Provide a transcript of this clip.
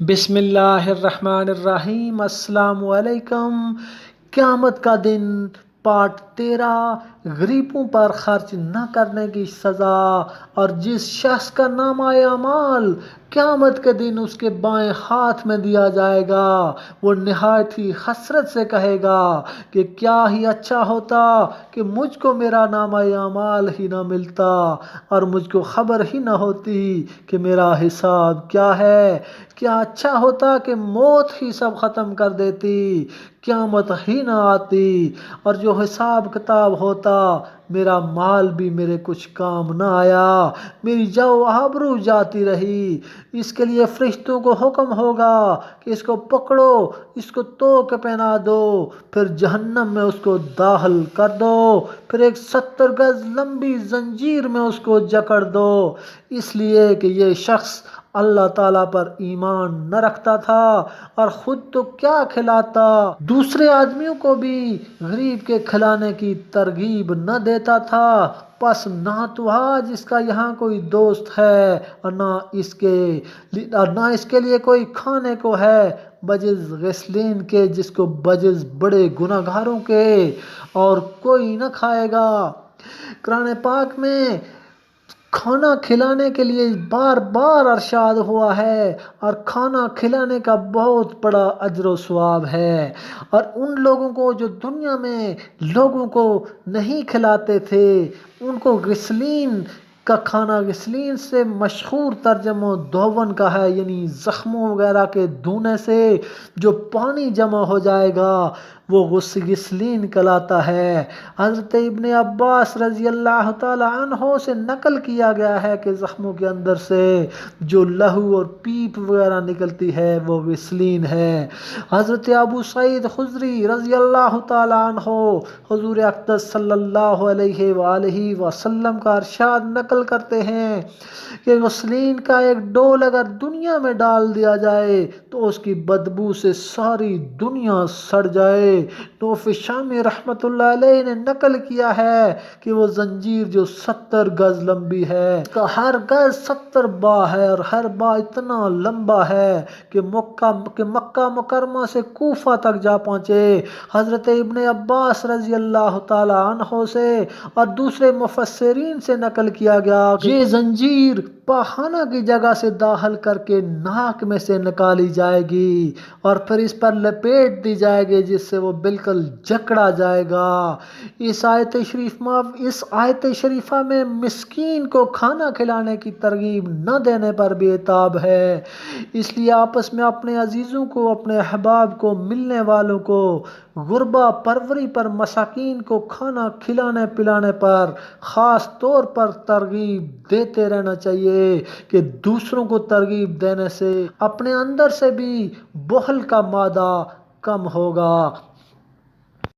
بسم اللہ الرحمن الرحیم۔ السلام علیکم۔ قیامت کا دن پارٹ 13، غریبوں پر خرچ نہ کرنے کی سزا۔ اور جس شخص کا نامہ اعمال قیامت کے دن اس کے بائیں ہاتھ میں دیا جائے گا، وہ نہایت ہی حسرت سے کہے گا کہ کیا ہی اچھا ہوتا کہ مجھ کو میرا نامہ اعمال ہی نہ ملتا اور مجھ کو خبر ہی نہ ہوتی کہ میرا حساب کیا ہے۔ کیا اچھا ہوتا کہ موت ہی سب ختم کر دیتی، قیامت ہی نہ آتی، اور جو حساب کتاب ہوتا میرا مال بھی میرے کچھ کام نہ آیا، میری جو آبرو جاتی رہی۔ اس کے لیے فرشتوں کو حکم ہوگا کہ اس کو پکڑو، اس کو توق پہنا دو، پھر جہنم میں اس کو داخل کر دو، پھر ایک 70 گز لمبی زنجیر میں اس کو جکڑ دو، اس لیے کہ یہ شخص اللہ تعالیٰ پر ایمان نہ رکھتا تھا اور خود تو کیا کھلاتا، دوسرے آدمیوں کو بھی غریب کے کھلانے کی ترغیب نہ دیتا تھا۔ پس نہ تو آج اس کا یہاں کوئی دوست ہے اور نہ اس کے لیے کوئی کھانے کو ہے بجز غسلین کے، جس کو بجز بڑے گناہگاروں کے اور کوئی نہ کھائے گا۔ قرآن پاک میں کھانا کھلانے کے لیے بار بار ارشاد ہوا ہے، اور کھانا کھلانے کا بہت بڑا اجر و ثواب ہے۔ اور ان لوگوں کو جو دنیا میں لوگوں کو نہیں کھلاتے تھے، ان کو غسلین کا کھانا، غسلین سے مشہور ترجمہ دھون کا ہے، یعنی زخموں وغیرہ کے دھونے سے جو پانی جمع ہو جائے گا وہ غسلین کہلاتا ہے۔ حضرت ابن عباس رضی اللہ تعالی عنہ سے نقل کیا گیا ہے کہ زخموں کے اندر سے جو لہو اور پیپ وغیرہ نکلتی ہے وہ غسلین ہے۔ حضرت ابو سعید خدری رضی اللہ تعالی عنہ حضور اقدس صلی اللہ علیہ وآلہ وسلم کا ارشاد نقل کرتے ہیں کہ غسلین کا ایک ڈول اگر دنیا میں ڈال دیا جائے تو اس کی بدبو سے ساری دنیا سڑ جائے۔ توفی شامی رحمت اللہ علیہ نے نقل کیا ہے کہ وہ زنجیر جو 70 گز لمبی ہے، اس کا ہر گز 70 با ہے، اور ہر با اتنا لمبا ہے کہ مکہ مکرمہ سے کوفہ تک جا پہنچے۔ حضرت ابن عباس رضی اللہ تعالی عنہ سے اور دوسرے مفسرین سے نقل کیا گیا کہ یہ زنجیر پاخانہ کی جگہ سے داخل کر کے ناک میں سے نکالی جائے گی اور پھر اس پر لپیٹ دی جائے گی، جس سے وہ بالکل جکڑا جائے گا۔ اس آیت شریفہ میں مسکین کو کھانا کھلانے کی ترغیب نہ دینے پر بھی عتاب ہے، اس لیے آپس میں اپنے عزیزوں کو، اپنے احباب کو، ملنے والوں کو، غربا پروری پر، مساکین کو کھانا کھلانے پلانے پر خاص طور پر ترغیب دیتے رہنا چاہیے کہ دوسروں کو ترغیب دینے سے اپنے اندر سے بھی بخل کا مادہ کم ہوگا۔